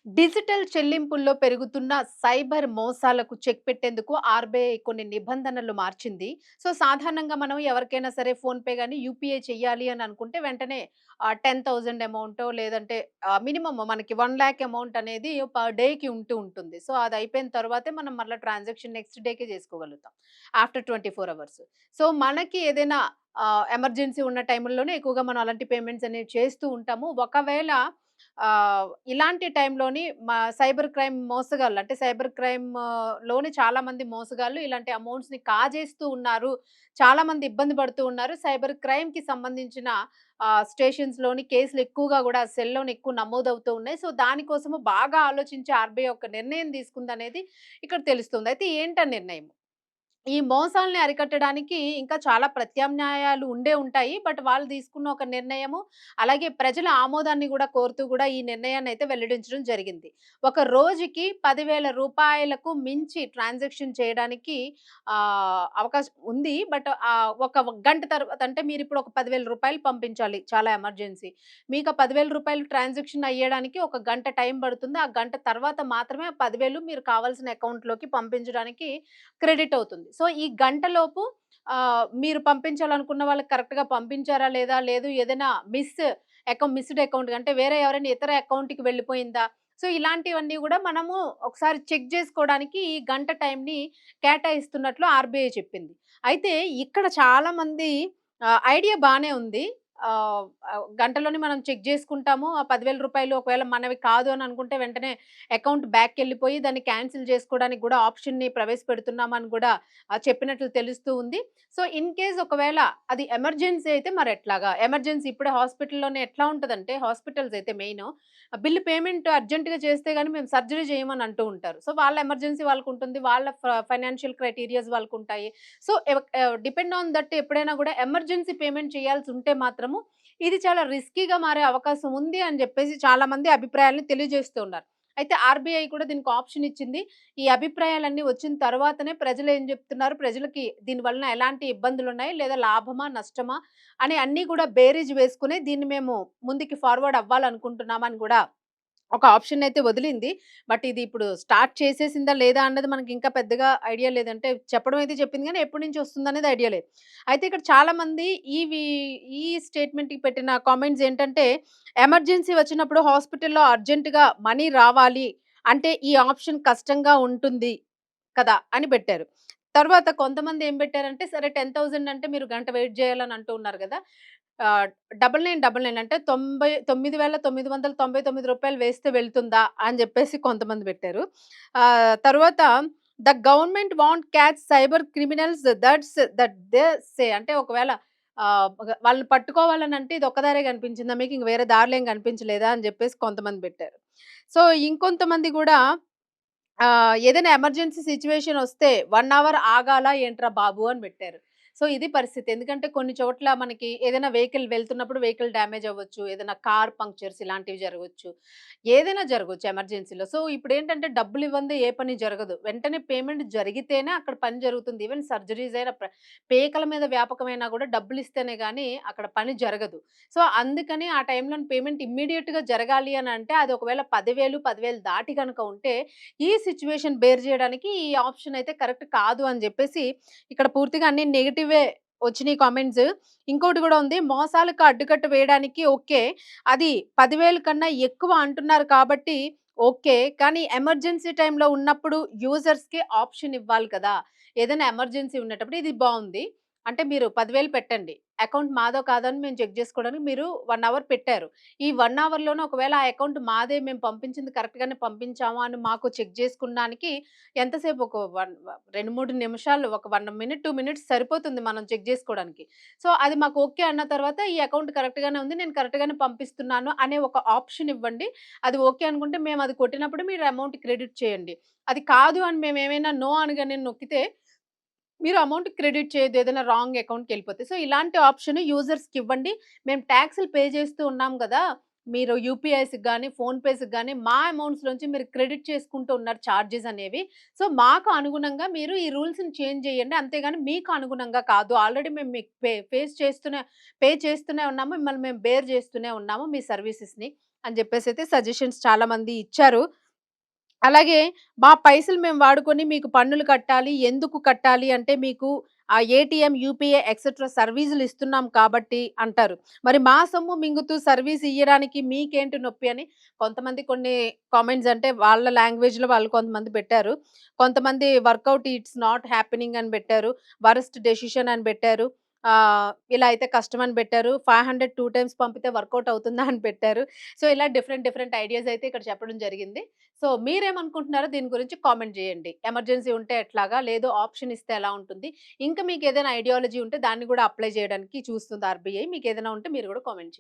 Digital చెల్లింపుల్లో పెరుగుతున్న cyber మోసాలకు చెక్ పెట్టేందుకు ఆర్‌బీఐ కొన్ని నిబంధనలు మార్చింది. సో, సాధారణంగా మనం ఎవరికైనా సరే ఫోన్‌పే గాని, యూపీఐ చెయ్యాలి అని అనుకుంటే వెంటనే 10,000 అమౌంటో లేదంటే మినిమమ్ మనకి 1,00,000 అమౌంట్ అనేది పర్ డేకి ఉంటుంది. సో, అది అయిపోయిన తర్వాతే మనం మళ్ళా ట్రాన్సాక్షన్ నెక్స్ట్ డేకే చేసుకోగలుగుతాం. After 24 hours. సో, మనకి ఏదైనా ఎమర్జెన్సీ ఉన్న టైముల్లోనే ఎక్కువగా మనం అలాంటి పేమెంట్స్ అనేవి చేస్తూ ఉంటాము. ఒకవేళ ఇలాంటి టైంలోని సైబర్ క్రైమ్ మోసగాళ్ళు అంటే సైబర్ క్రైమ్ లోని చాలామంది మోసగాళ్ళు ఇలాంటి అమౌంట్స్‌ని కాజేస్తూ ఉన్నారు. చాలామంది ఇబ్బంది పడుతూ ఉన్నారు. సైబర్ క్రైమ్‌కి సంబంధించిన స్టేషన్స్‌లోని కేసులు ఎక్కువగా గూడా సెల్‌లోని ఎక్కువ నమోదవుతూ ఉన్నాయి. సో, దానికోసము బాగా ఆలోచించి ఆర్‌బీఐ ఒక నిర్ణయం తీసుకుందనేది ఇక్కడ తెలుస్తుంది. అయితే ఏంటా నిర్ణయం? ఈ మోసాల్ని అరికట్టడానికి ఇంకా చాలా ప్రత్యామ్నాయాలు ఉండే ఉంటాయి. బట్ వాళ్ళు తీసుకున్న ఒక నిర్ణయము, అలాగే ప్రజల ఆమోదాన్ని గూడా కోరుతూ గూడా ఈ నిర్ణయాన్నయితే వెల్లడించడం జరిగింది. ఒక రోజుకి రూ. 10,000కు మించి ట్రాన్సాక్షన్ చేయడానికి అవకాశం ఉంది. బట్ ఒక గంట తర్వాత అంటే మీరిప్పుడు ఒక రూ. 10,000 పంపించాలి చాలా ఎమర్జెన్సీ. మీకు ఆ రూ. 10,000 ట్రాన్సాక్షన్ అయ్యడానికి ఒక గంట టైం పడుతుంది. ఆ గంట తర్వాత మాత్రమే ఆ 10,000 మీరు కావాల్సిన అకౌంట్‌లోకి పంపించడానికి క్రెడిట్ అవుతుంది. సో, ఈ గంటలోపు మీరు పంపించాలనుకున్న వాళ్ళకి కరెక్ట్‌గా పంపించారా లేదా? లేదు ఏదైనా మిస్డ్ అకౌంట్ అంటే వేరే ఎవరైనా ఇతర అకౌంట్‌కి వెళ్ళిపోయిందా? సో, ఇలాంటివన్నీ గూడా మనము ఒకసారి చెక్ జేసుకోవడానికి ఈ గంట టైంని కేటాయిస్తున్నట్లు ఆర్‌బీఐ చెప్పింది. అయితే ఇక్కడ చాలామంది ఐడియా బానే ఉంది. ఆహ్, గంటలోనే మనం చెక్ జేసుకుంటాము. ఆ రూ. 10,000 ఒకవేళ మనవి కాదు అని అనుకుంటే వెంటనే అకౌంట్ బ్యాక్‌కెళ్ళిపోయి దాన్ని క్యాన్సిల్ చేసుకోవడానికి గూడా ఆప్షన్‌ని ప్రవేశపెడుతున్నామని గూడా చెప్పినట్లు తెలుస్తూ ఉంది. సో, ఇన్ కేస్ ఒకవేళ అది ఎమర్జెన్సీ అయితే మరెట్లాగా? ఎమర్జెన్సీ ఇప్పుడే హాస్పిటల్‌లోనే ఎట్లా ఉంటదంటే హాస్పిటల్స్ అయితే మెయిను బిల్ పేమెంట్ అర్జెంట్‌గా చేస్తే గాని మేము సర్జరీ చేయమని అంటూ ఉంటారు. సో, వాళ్ళ ఎమర్జెన్సీ వాళ్ళకుంటుంది. వాళ్ళ ఫైనాన్షియల్ క్రైటీరియాస్ వాళ్ళకుంటాయి. సో, డిపెండ్ ఆన్ దట్ ఎప్పుడైనా గూడా ఎమర్జెన్సీ పేమెంట్ చేయాల్సుంటే మాత్రము ఇది చాలా రిస్కీగా మారే అవకాశం ఉంది అని జెప్పేసి చాలామంది అభిప్రాయాల్ని తెలియజేస్తూ ఉన్నారు. అయితే ఆర్‌బీఐ కూడా దీనికి ఆప్షన్ ఇచ్చింది. ఈ అభిప్రాయాలన్నీ వచ్చిన తర్వాతనే ప్రజలేం జెప్తున్నారు, ప్రజలకి దీని వలన ఎలాంటి ఇబ్బందులున్నాయి, లేదా లాభమా, నష్టమా అని అన్నీ గూడా బేరీజ్ వేసుకునే దీన్ని మేము ముందుకి ఫార్వర్డ్ అవ్వాలనుకుంటున్నామని గూడా ఒక ఆప్షన్ అయితే వదిలింది. బట్ ఇది ఇప్పుడు స్టార్ట్ చేసేసిందా లేదా అన్నది మనకింకా పెద్దగా ఐడియా లేదంటే చెప్పడం అయితే చెప్పింది గానీ ఎప్పటి నుంచి వస్తుందనేది ఐడియా లేదు. అయితే ఇక్కడ చాలామంది ఈవి ఈ స్టేట్మెంట్‌కి పెట్టిన కామెంట్స్ ఏంటంటే, ఎమర్జెన్సీ వచ్చినప్పుడు హాస్పిటల్‌లో అర్జెంట్‌గా మనీ రావాలి అంటే ఈ ఆప్షన్ కష్టంగా ఉంటుంది కదా! అని పెట్టారు. తర్వాత కొంతమంది ఏం పెట్టారంటే, సరే 10,000 అంటే మీరు గంట వెయిట్ జేయాలని అంటూ ఉన్నారు గదా! 9999 అంటే 99,999 వేస్తే వెళ్తుందా? అని జెప్పేసి కొంతమంది పెట్టారు. తరువాత the government want catch cyber criminals that they say అంటే ఒకవేళ వాళ్ళని పట్టుకోవాలనంటే ఇది ఒక్క దారే కనిపించిందా మీకు? ఇంక వేరే దారులేం కనిపించలేదా? అని జెప్పేసి కొంతమంది పెట్టారు. సో, ఇంకొంతమంది గూడా ఏదైనా ఎమర్జెన్సీ సిట్యుయేషన్ వస్తే 1 అవర్ ఆగాలా ఏంట్రా బాబు అని పెట్టారు. సో, ఇది పరిస్థితి. ఎందుకంటే కొన్ని చోట్ల మనకి ఏదైనా వెహికల్ వెళ్తున్నప్పుడు వెహికల్ డ్యామేజ్ అవ్వచ్చు. ఏదైనా కార్ పంక్చర్స్ ఇలాంటివి జరగొచ్చు. ఏదైనా జరగొచ్చు ఎమర్జెన్సీలో. సో, ఇప్పుడేంటంటే డబ్బులు ఇవ్వందే ఏ పని జరగదు. వెంటనే పేమెంట్ జరిగితేనే అక్కడ పని జరుగుతుంది. ఈవెన్ సర్జరీస్ అయినా పేకల మీద వ్యాపకమైనా గూడా డబ్బులిస్తేనే గాని అక్కడ పని జరగదు. సో, అందుకని ఆ టైంలోని పేమెంట్ ఇమ్మీడియేట్‌గా జరగాలి అనంటే అది ఒకవేళ 10,000, 10,000 దాటి గనుక ఉంటే ఈ సిట్యుయేషన్ బేర్ జేయడానికి ఈ ఆప్షన్ అయితే కరెక్ట్ కాదు అని జెప్పేసి ఇక్కడ పూర్తిగా అన్ని నెగెటివే వచ్చినియి కామెంట్స్. ఇంకోటి గూడా ఉంది. మోసాలకు అడ్డుకట్ట వేయడానికి ఓకే. అది 10,000 కన్నా ఎక్కువ అంటున్నారు కాబట్టి ఓకే. కానీ ఎమర్జెన్సీ టైమ్‌లో ఉన్నప్పుడు యూజర్స్‌కి ఆప్షన్ ఇవ్వాలి కదా! ఏదైనా ఎమర్జెన్సీ ఉండేటప్పుడు ఇది బావుంది. అంటే మీరు 10,000 పెట్టండి. అకౌంట్ మాదో కాదో అని మేము చెక్ జేసుకోవడానికి మీరు 1 అవర్ పెట్టారు. ఈ 1 అవర్‌లోనే ఒకవేళ ఆ అకౌంట్ మాదే మేము పంపించింది కరెక్ట్‌గానే పంపించామా అని మాకు చెక్ జేసుకున్నానికి ఎంతసేపు ఒక 2, 3 నిమిషాలు ఒక 1 మినిట్, 2 మినిట్స్ సరిపోతుంది మనం చెక్ జేసుకోవడానికి. సో, అది మాకు ఓకే అన్న తర్వాత ఈ అకౌంట్ కరెక్ట్‌గానే ఉంది. నేను కరెక్ట్‌గానే పంపిస్తున్నాను అనే ఒక ఆప్షన్ ఇవ్వండి. అది ఓకే అనుకుంటే మేము అది కొట్టినప్పుడు మీరు అమౌంట్ క్రెడిట్ చేయండి. అది కాదు అని మేమేమైనా నో అని గాని నొక్కితే మీరు అమౌంట్ క్రెడిట్ చేయొద్దు. ఏదైనా రాంగ్ అకౌంట్‌కెళ్ళిపోతే. సో, ఇలాంటి ఆప్షన్ యూజర్స్‌కివ్వండి. మేము టాక్స్‌లు పే చేస్తూ ఉన్నాం గదా! మీరు యూపీఐస్‌కి గాని, ఫోన్‌పేస్‌కి గాని మా అమౌంట్స్‌లోంచి మీరు క్రెడిట్ చేసుకుంటూ ఉన్నారు చార్జెస్ అనేవి. సో, మాకు అనుగుణంగా మీరు ఈ రూల్స్‌ని చేంజ్ చేయండి. అంతేగాని మీకు అనుగుణంగా కాదు. ఆల్రెడీ మేము మీకు పే చేస్తూనే ఉన్నాము. మిమ్మల్ని మేము బేర్ చేస్తూనే ఉన్నాము మీ సర్వీసెస్‌ని అని జెప్పేసైతే సజెషన్స్ చాలా మంది ఇచ్చారు. అలాగే మా పైసలు మేము వాడుకొని మీకు పన్నులు కట్టాలి. ఎందుకు కట్టాలి అంటే మీకు ఏటీఎం, యూపీఐ ఎక్సెట్రా సర్వీసులు ఇస్తున్నాం కాబట్టి అంటారు. మరి మా సొమ్ము మింగుతూ సర్వీస్ ఇయ్యడానికి మీకేంటి నొప్పి అని కొంతమంది కొన్ని కామెంట్స్ అంటే వాళ్ళ లాంగ్వేజ్‌లో వాళ్ళు కొంతమంది పెట్టారు. కొంతమంది వర్కౌట్ ఇట్స్ నాట్ హ్యాపెనింగ్ అని పెట్టారు. వరస్ట్ డెసిషన్ అని పెట్టారు. ఇలా అయితే కష్టం అని పెట్టారు. 500 2 టైమ్స్ పంపితే వర్కౌట్ అవుతుందా అని పెట్టారు. సో, ఇలా డిఫరెంట్ డిఫరెంట్ ఐడియాస్ అయితే ఇక్కడ చెప్పడం జరిగింది. సో, మీరేమనుకుంటున్నారో దీని గురించి కామెంట్ జేయండి. ఎమర్జెన్సీ ఉంటే ఎట్లాగా? లేదు ఆప్షన్ ఇస్తే ఎలా ఉంటుంది? ఇంకా మీకేదైనా ఐడియాలజీ ఉంటే దాన్ని గూడా అప్లై జేయడానికి చూస్తుంది ఆర్‌బీఐ. మీకేదైనా ఉంటే మీరు గూడా కామెంట్ చేయండి.